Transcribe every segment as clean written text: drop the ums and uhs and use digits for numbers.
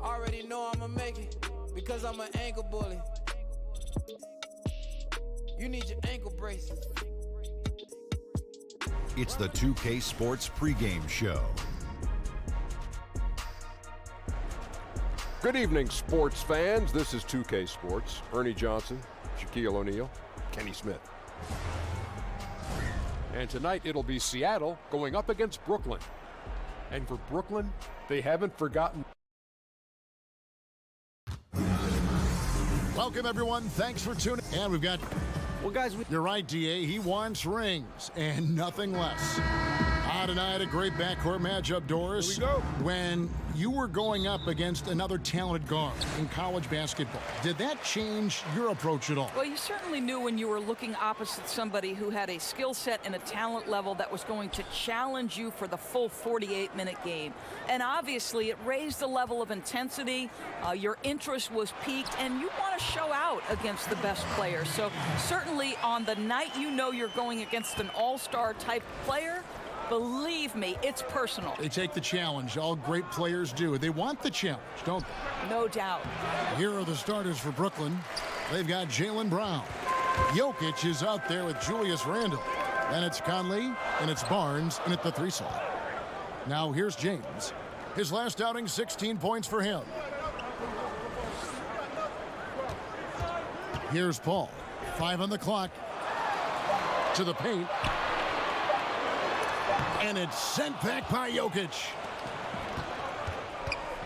Already know I'ma make it because I'm an ankle bully. You need your ankle braces. It's the 2K Sports pregame show. Good evening, sports fans. This is 2K Sports. Ernie Johnson, Shaquille O'Neal, Kenny Smith. And tonight it'll be Seattle going up against Brooklyn. And for Brooklyn, they haven't forgotten. Welcome, everyone. Thanks for tuning in. And we've got... Well, guys, you're right, DA. He wants rings and nothing less. Tonight, a great backcourt matchup, Doris. Here we go. When you were going up against another talented guard in college basketball, did that change your approach at all? Well, you certainly knew when you were looking opposite somebody who had a skill set and a talent level that was going to challenge you for the full 48-minute game. And obviously, it raised the level of intensity. Your interest was piqued, and you want to show out against the best players. So certainly on the night you know you're going against an all-star type player, believe me, it's personal. They take the challenge. All great players do. They want the challenge, don't they? No doubt. Here are the starters for Brooklyn. They've got Jaylen Brown. Jokic is out there with Julius Randle. Then it's Conley, and it's Barnes, and at the 3 slot. Now here's James. His last outing, 16 points for him. Here's Paul. 5 on the clock. To the paint. And it's sent back by Jokic.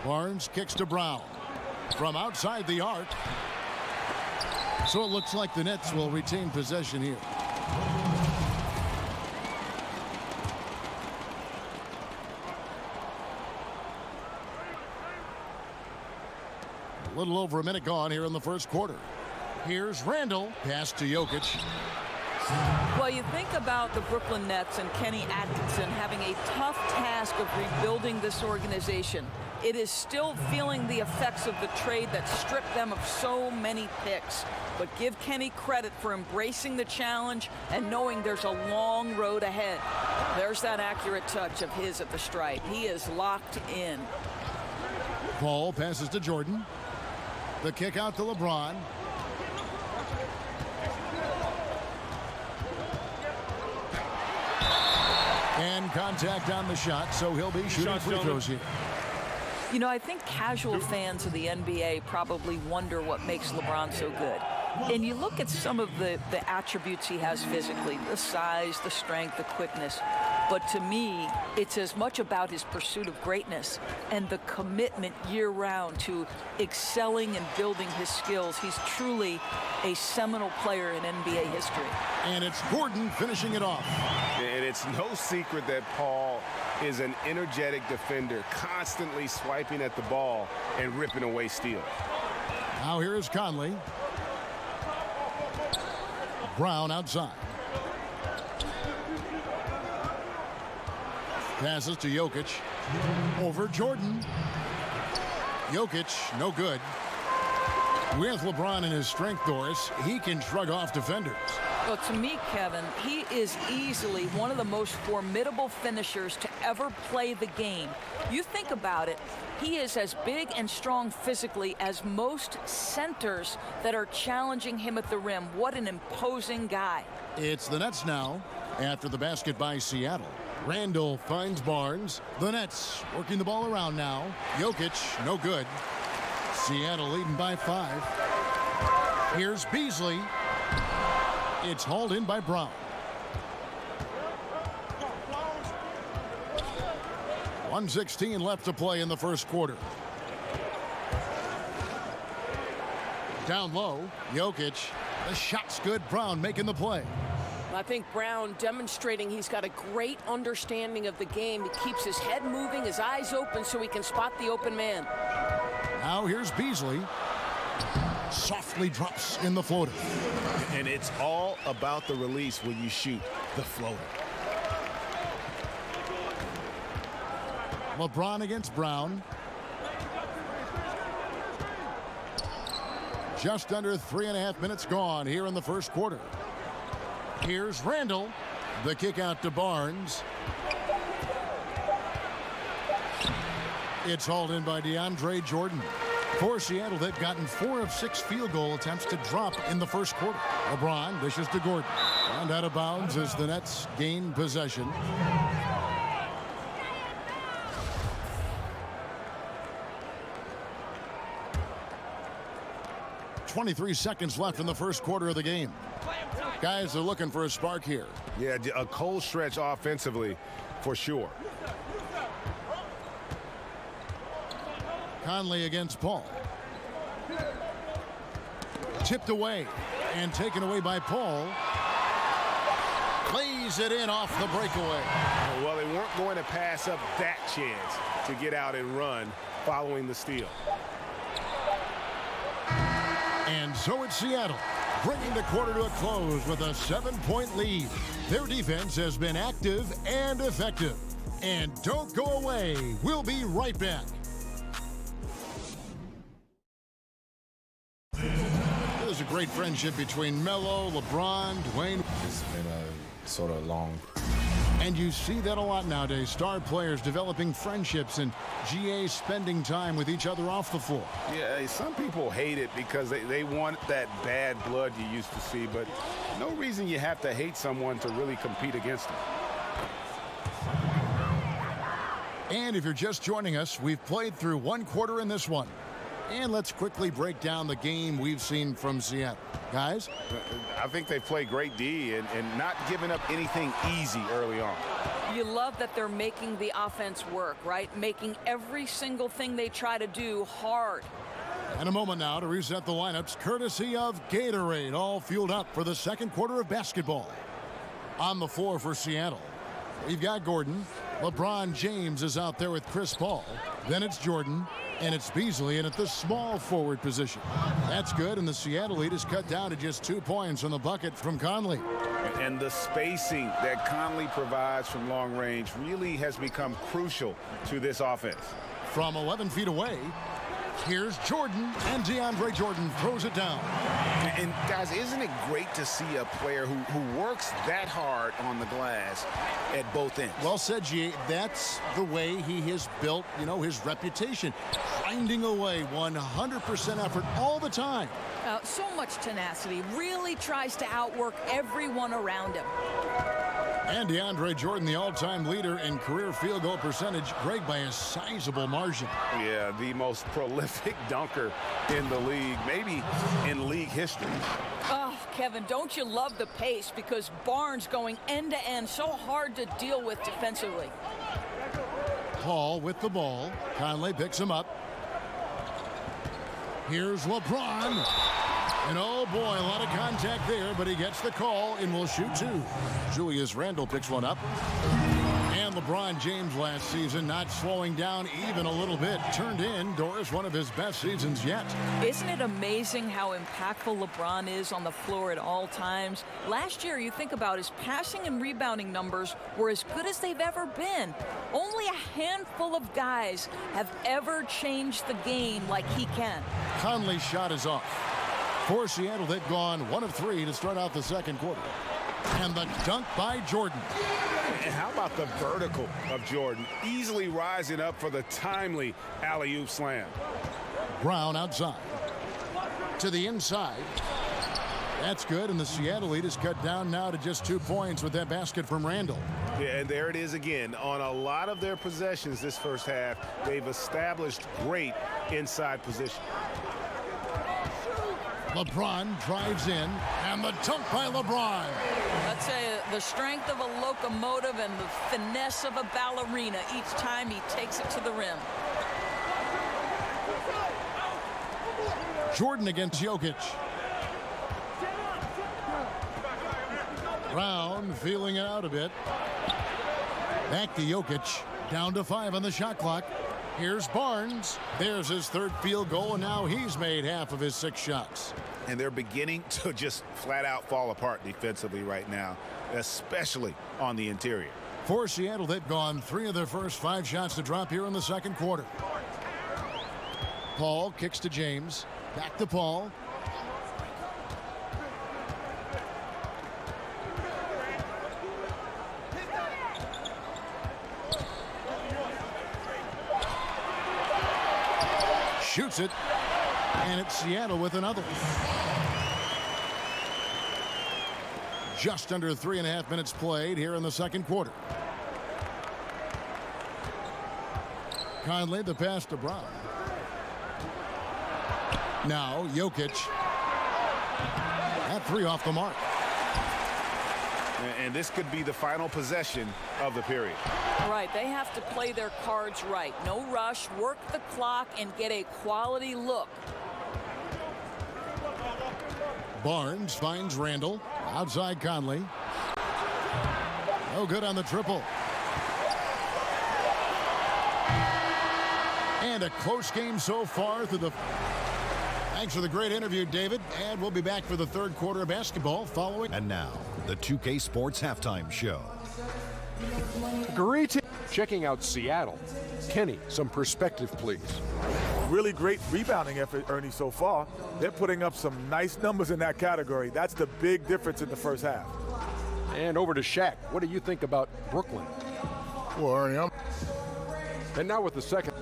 Barnes kicks to Brown from outside the arc. So it looks like the Nets will retain possession here. A little over a minute gone here in the first quarter. Here's Randle. Pass to Jokic. Well, you think about the Brooklyn Nets and Kenny Atkinson having a tough task of rebuilding this organization. It is still feeling the effects of the trade that stripped them of so many picks. But give Kenny credit for embracing the challenge and knowing there's a long road ahead. There's that accurate touch of his at the stripe. He is locked in. Paul passes to Jordan. The kick out to LeBron. And contact on the shot, so he'll be shooting free throws here. You know, I think casual fans of the NBA probably wonder what makes LeBron so good. And you look at some of the attributes he has physically, the size, the strength, the quickness. But to me, it's as much about his pursuit of greatness and the commitment year-round to excelling and building his skills. He's truly a seminal player in NBA history. And it's Gordon finishing it off. And it's no secret that Paul is an energetic defender, constantly swiping at the ball and ripping away steals. Now here is Conley. Brown outside. Passes to Jokic. Over Jordan. Jokic, no good. With LeBron in his strength, Doris, he can shrug off defenders. Well, to me, Kevin, he is easily one of the most formidable finishers to ever play the game. You think about it, he is as big and strong physically as most centers that are challenging him at the rim. What an imposing guy. It's the Nets now after the basket by Seattle. Randle finds Barnes. The Nets working the ball around now. Jokic, no good. Seattle leading by 5. Here's Beasley. It's hauled in by Brown. .116 left to play in the first quarter. Down low, Jokic. The shot's good. Brown making the play. I think Brown demonstrating he's got a great understanding of the game. He keeps his head moving, his eyes open so he can spot the open man. Now here's Beasley. Softly drops in the floater. And it's all about the release when you shoot the floater. LeBron against Brown. Just under 3.5 minutes gone here in the first quarter. Here's Randle. The kick out to Barnes. It's hauled in by DeAndre Jordan. For Seattle, they've gotten 4 of 6 field goal attempts to drop in the first quarter. LeBron dishes to Gordon. And out of bounds as the Nets gain possession. .23 seconds left in the first quarter of the game. Guys are looking for a spark here. Yeah, a cold stretch offensively for sure. Conley against Paul. Tipped away and taken away by Paul. Plays it in off the breakaway. Well, they weren't going to pass up that chance to get out and run following the steal. And so it's Seattle, bringing the quarter to a close with a 7-point lead. Their defense has been active and effective. And don't go away. We'll be right back. There's a great friendship between Melo, LeBron, Dwayne. It's been a sort of long. And you see that a lot nowadays. Star players developing friendships and GA spending time with each other off the floor. Yeah, some people hate it because they want that bad blood you used to see, but no reason you have to hate someone to really compete against them. And if you're just joining us, we've played through one quarter in this one. And let's quickly break down the game we've seen from Seattle. Guys? I think they played great D and not giving up anything easy early on. You love that they're making the offense work, right? Making every single thing they try to do hard. And a moment now to reset the lineups, courtesy of Gatorade, all fueled up for the second quarter of basketball. On the floor for Seattle, we've got Gordon. LeBron James is out there with Chris Paul. Then it's Jordan. And it's Beasley in at the small forward position. That's good, and the Seattle lead is cut down to just 2 points on the bucket from Conley. And the spacing that Conley provides from long range really has become crucial to this offense. From 11 feet away, here's Jordan, and DeAndre Jordan throws it down. And guys, isn't it great to see a player who works that hard on the glass at both ends? Well said, G. That's the way he has built, his reputation. Grinding away 100% effort all the time. So much tenacity. Really tries to outwork everyone around him. And DeAndre Jordan, the all-time leader in career field goal percentage, Greg, by a sizable margin. Yeah, the most prolific dunker in the league, maybe in league history. Oh, Kevin, don't you love the pace? Because Barnes going end-to-end, so hard to deal with defensively. Paul with the ball. Conley picks him up. Here's LeBron. And oh boy, a lot of contact there, but he gets the call and will shoot 2. Julius Randle picks one up. And LeBron James last season not slowing down even a little bit. Turned in, Doris, one of his best seasons yet. Isn't it amazing how impactful LeBron is on the floor at all times? Last year, you think about his passing and rebounding numbers were as good as they've ever been. Only a handful of guys have ever changed the game like he can. Conley's shot is off. For Seattle, they've gone 1 of 3 to start out the second quarter. And the dunk by Jordan. And how about the vertical of Jordan, easily rising up for the timely alley-oop slam. Brown outside. To the inside. That's good, and the Seattle lead is cut down now to just 2 points with that basket from Randle. Yeah, and there it is again. On a lot of their possessions this first half, they've established great inside position. LeBron drives in, and the dunk by LeBron. I'd say the strength of a locomotive and the finesse of a ballerina each time he takes it to the rim. Jordan against Jokic. Brown feeling it out a bit. Back to Jokic. Down to 5 on the shot clock. Here's Barnes. There's his 3rd field goal, and now he's made half of his 6 shots. And they're beginning to just flat out fall apart defensively right now, especially on the interior. For Seattle, they've gone 3 of their first 5 shots to drop here in the second quarter. Paul kicks to James. Back to Paul. Shoots it. And it's Seattle with another. Just under 3.5 minutes played here in the second quarter. Conley, the pass to Brown. Now Jokic. That three off the mark. And this could be the final possession of the period. Right, they have to play their cards right. No rush, work the clock, and get a quality look. Barnes finds Randall. Outside Conley. No good on the triple. And a close game so far through the... Thanks for the great interview, David. And we'll be back for the third quarter of basketball following. And now, the 2K Sports Halftime Show. Great. Checking out Seattle. Kenny, some perspective, please. Really great rebounding effort, Ernie, so far. They're putting up some nice numbers in that category. That's the big difference in the first half. And over to Shaq. What do you think about Brooklyn? Well, Ernie, And now with the second.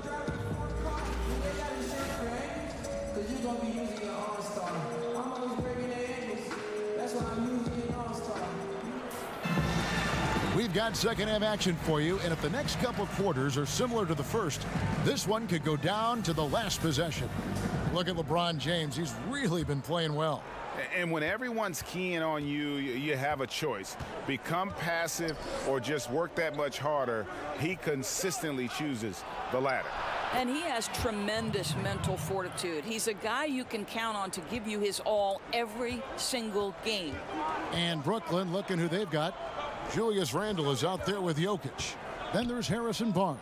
We've got second half action for you, and if the next couple quarters are similar to the first, this one could go down to the last possession. Look at LeBron James. He's really been playing well. And when everyone's keying on you, you have a choice. Become passive or just work that much harder. He consistently chooses the latter. And he has tremendous mental fortitude. He's a guy you can count on to give you his all every single game. And Brooklyn, looking who they've got. Julius Randle is out there with Jokic. Then there's Harrison Barnes.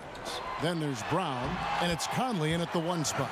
Then there's Brown. And it's Conley in at the one spot.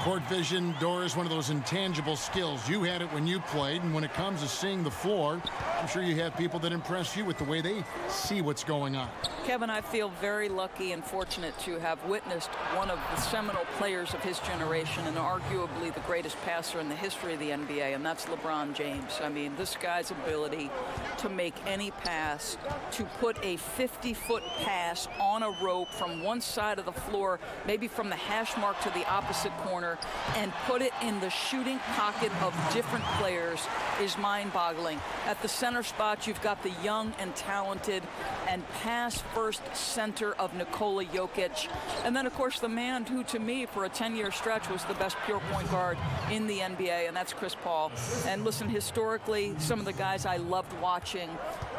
Court vision, Dora, is one of those intangible skills. You had it when you played, and when it comes to seeing the floor, I'm sure you have people that impress you with the way they see what's going on. Kevin, I feel very lucky and fortunate to have witnessed one of the seminal players of his generation and arguably the greatest passer in the history of the NBA, and that's LeBron James. I mean, this guy's ability to make any pass, to put a 50-foot pass on a rope from one side of the floor, maybe from the hash mark to the opposite corner, and put it in the shooting pocket of different players is mind-boggling. At the center spot, you've got the young and talented and pass-first center of Nikola Jokic. And then, of course, the man who, to me, for a 10-year stretch, was the best pure point guard in the NBA, and that's Chris Paul. And listen, historically, some of the guys I loved watching,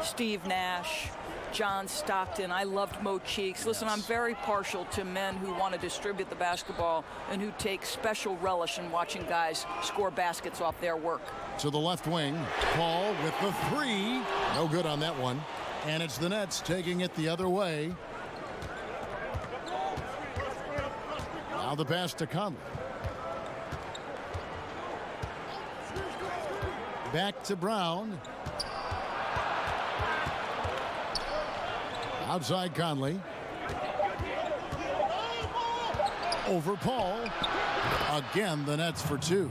Steve Nash, John Stockton, I loved Mo Cheeks. Listen, I'm very partial to men who want to distribute the basketball and who take special relish in watching guys score baskets off their work. To the left wing, Paul with the three. No good on that one. And it's the Nets taking it the other way. Now the pass to Conley. Back to Brown. Outside Conley. Over Paul. Again, the Nets for two.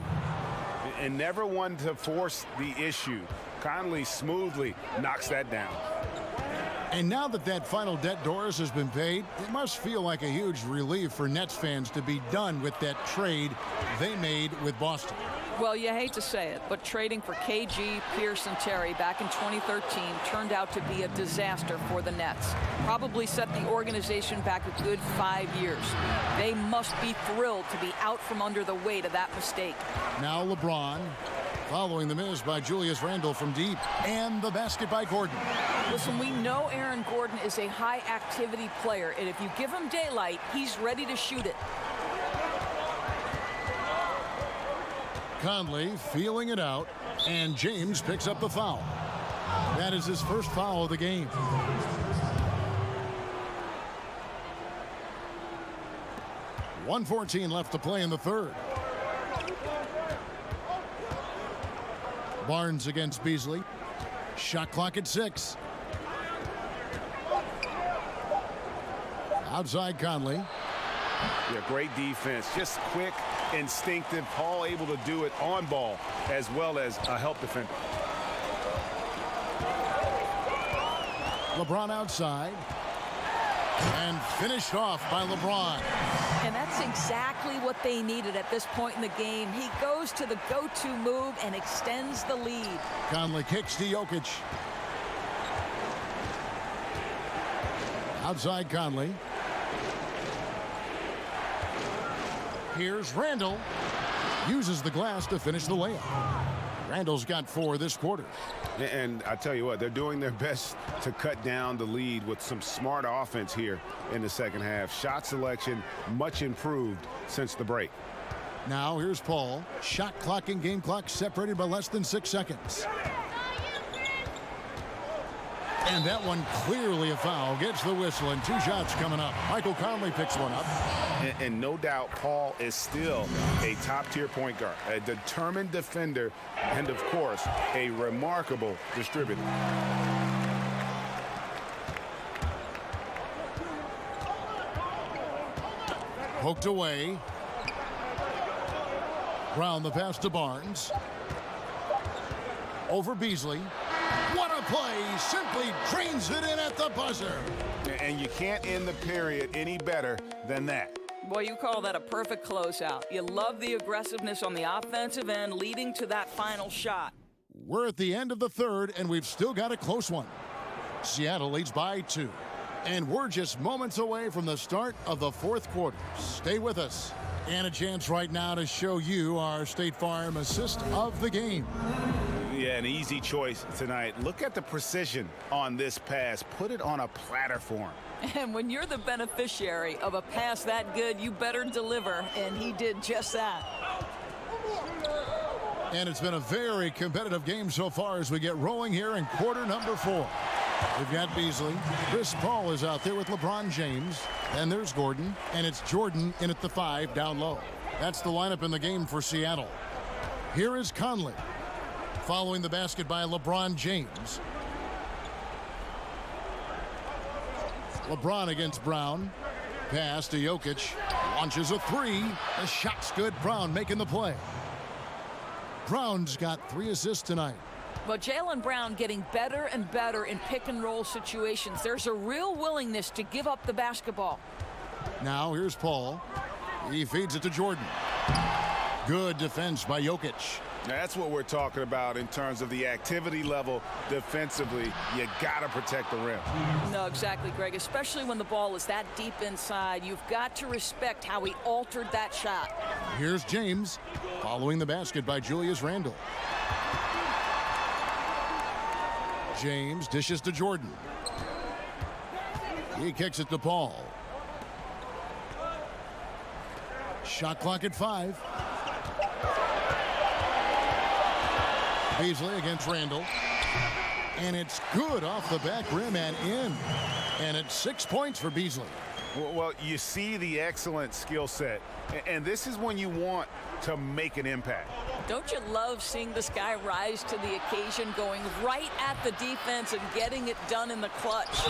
And never one to force the issue. Conley smoothly knocks that down. And now that that final debt, Doris, has been paid, it must feel like a huge relief for Nets fans to be done with that trade they made with Boston. Well, you hate to say it, but trading for KG, Pierce, and Terry back in 2013 turned out to be a disaster for the Nets. Probably set the organization back a good 5 years. They must be thrilled to be out from under the weight of that mistake. Now LeBron, following the miss by Julius Randle from deep, and the basket by Gordon. Listen, we know Aaron Gordon is a high-activity player, and if you give him daylight, he's ready to shoot it. Conley feeling it out, and James picks up the foul. That is his first foul of the game. .114 left to play in the third. Barnes against Beasley. Shot clock at 6. Outside Conley. Yeah, great defense. Just quick, instinctive. Paul able to do it on ball as well as a help defender. LeBron outside. And finished off by LeBron. And that's exactly what they needed at this point in the game. He goes to the go-to move and extends the lead. Conley kicks to Jokic. Outside Conley. Here's Randall. Uses the glass to finish the layup. Randall's got 4 this quarter. And I tell you what, they're doing their best to cut down the lead with some smart offense here in the second half. Shot selection much improved since the break. Now here's Paul. Shot clock and game clock separated by less than 6 seconds. And that one clearly a foul. Gets the whistle and 2 shots coming up. Michael Conley picks one up. And no doubt Paul is still a top-tier point guard, a determined defender, and of course, a remarkable distributor. Poked away. Brown the pass to Barnes. Over Beasley. What a play! Simply drains it in at the buzzer. And you can't end the period any better than that. Boy, you call that a perfect closeout. You love the aggressiveness on the offensive end leading to that final shot. We're at the end of the third, and we've still got a close one. Seattle leads by 2. And we're just moments away from the start of the fourth quarter. Stay with us. And a chance right now to show you our State Farm assist of the game. Yeah, an easy choice tonight. Look at the precision on this pass. Put it on a platter for him. And when you're the beneficiary of a pass that good, you better deliver, and he did just that. And it's been a very competitive game so far as we get rolling here in quarter number 4. We've got Beasley. Chris Paul is out there with LeBron James. And there's Gordon. And it's Jordan in at the 5 down low. That's the lineup in the game for Seattle. Here is Conley. Following the basket by LeBron James. LeBron against Brown. Pass to Jokic. Launches a 3. The shot's good. Brown making the play. Brown's got 3 assists tonight. But Jaylen Brown getting better and better in pick-and-roll situations. There's a real willingness to give up the basketball. Now here's Paul. He feeds it to Jordan. Good defense by Jokic. That's what we're talking about in terms of the activity level defensively. You got to protect the rim. No, exactly, Greg. Especially when the ball is that deep inside. You've got to respect how he altered that shot. Here's James following the basket by Julius Randle. James dishes to Jordan. He kicks it to Paul. Shot clock at 5. Beasley against Randle. And it's good off the back rim and in. And it's 6 points for Beasley. Well, you see the excellent skill set. And this is when you want to make an impact. Don't you love seeing this guy rise to the occasion, going right at the defense and getting it done in the clutch?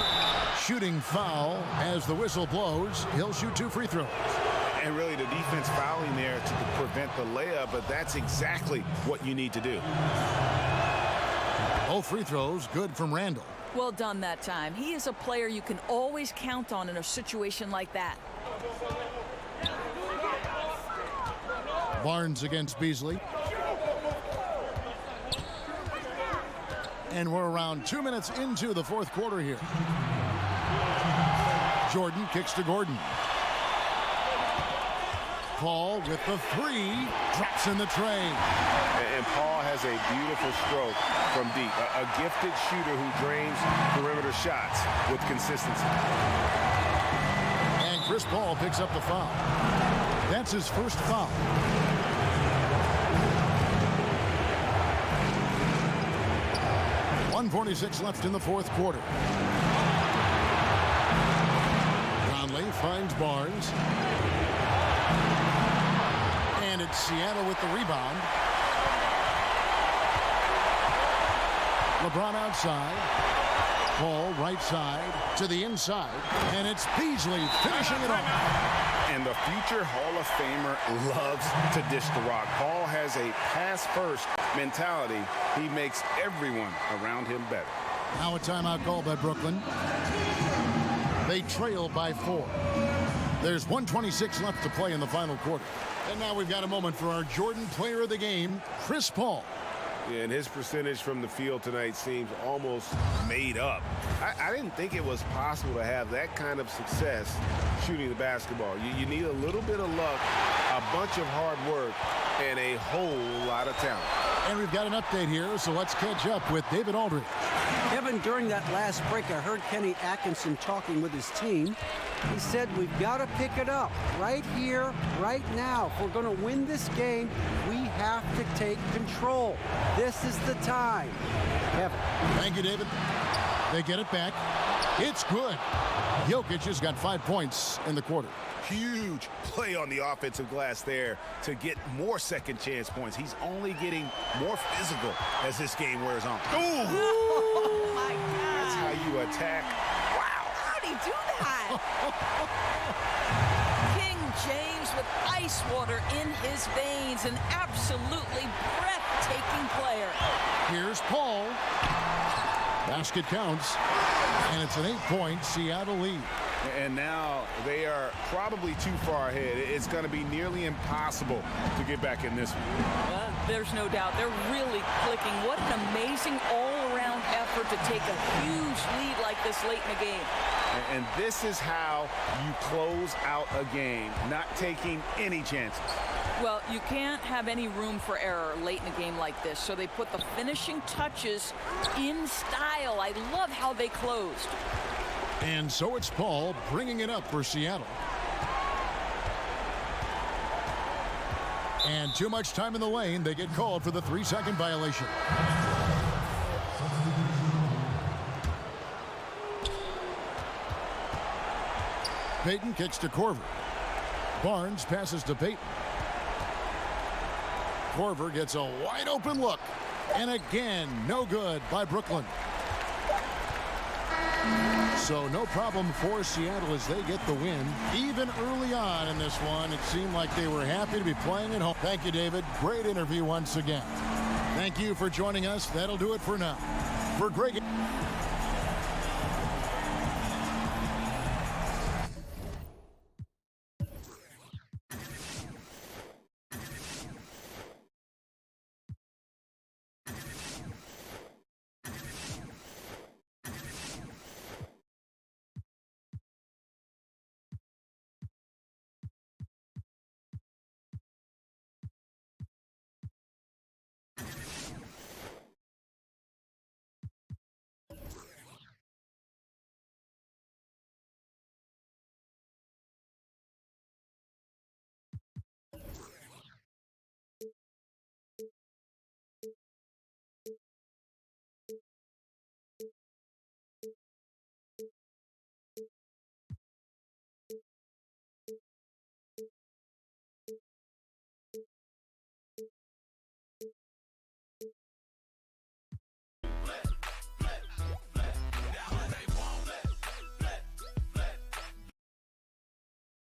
Shooting foul as the whistle blows. He'll shoot 2 free throws. And really the defense fouling there to prevent the layup, but that's exactly what you need to do. Both free throws good from Randle. Well done that time. He is a player you can always count on in a situation like that. Barnes against Beasley. And we're around 2 minutes into the fourth quarter here. Jordan kicks to Gordon. Paul with the 3, drops in the tray. And Paul has a beautiful stroke from deep. A gifted shooter who drains perimeter shots with consistency. And Chris Paul picks up the foul. That's his first foul. .146 left in the fourth quarter. Conley finds Barnes. And it's Seattle with the rebound. LeBron outside. Paul right side to the inside. And it's Beasley finishing it off. And the future Hall of Famer loves to dish the rock. Paul has a pass-first mentality. He makes everyone around him better. Now a timeout call by Brooklyn. They trail by 4. There's 1:26 left to play in the final quarter. And now we've got a moment for our Jordan Player of the Game, Chris Paul. Yeah, and his percentage from the field tonight seems almost made up. I didn't think it was possible to have that kind of success shooting the basketball. You need a little bit of luck, a bunch of hard work, and a whole lot of talent. And we've got an update here, so let's catch up with David Aldridge. Kevin, during that last break, I heard Kenny Atkinson talking with his team. He said, we've got to pick it up right here, right now. If we're going to win this game, we have to take control. This is the time. Kevin. Thank you, David. They get it back. It's good. Jokic has got 5 points in the quarter. Huge play on the offensive glass there to get more second chance points. He's only getting more physical as this game wears on. Ooh! Oh, my God. That's how you attack. Wow. How'd he do that? King James with ice water in his veins. An absolutely breathtaking player. Here's Paul. Basket counts. And it's an 8-point Seattle lead. And now they are probably too far ahead. It's going to be nearly impossible to get back in this one. Well, there's no doubt. They're really clicking. What an amazing all-around effort to take a huge lead like this late in the game. And this is how you close out a game, not taking any chances. Well, you can't have any room for error late in a game like this, so they put the finishing touches in style. I love how they closed. And so it's Paul bringing it up for Seattle. And too much time in the lane. They get called for the 3-second violation. Payton kicks to Korver. Barnes passes to Payton. Korver gets a wide open look. And again, no good by Brooklyn. So no problem for Seattle as they get the win. Even early on in this one, it seemed like they were happy to be playing at home. Thank you, David. Great interview once again. Thank you for joining us. That'll do it for now. For Greg.